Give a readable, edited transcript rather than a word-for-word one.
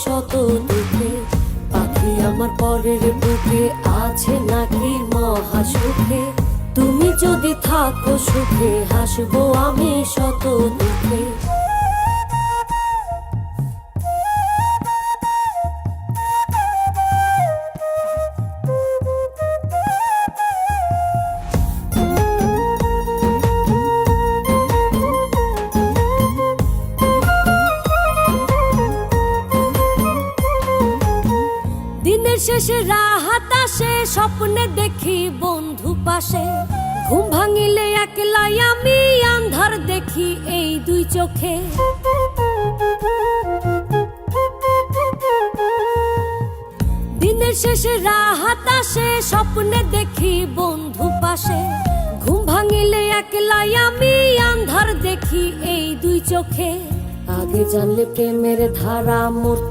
শত দুঃখে। পাখি আমার পরের বুকে আছে নাকি মহা সুখে। তুমি যদি থাকো সুখে হাসবো আমি শত দুঃখে। দিনের শেষে রাহাত আসে, স্বপ্নে দেখি বন্ধু পাশে। ঘুম ভাঙিলে একলাই আমি আন্ধার দেখি এই দুই চোখে। দিনের শেষে রাহাত আসে, স্বপ্নে দেখি বন্ধু পাশে। ঘুম ভাঙিলে একলাই আমি আন্ধার দেখি এই দুই চোখে। আগে জানলে প্রেমের ধারা মোর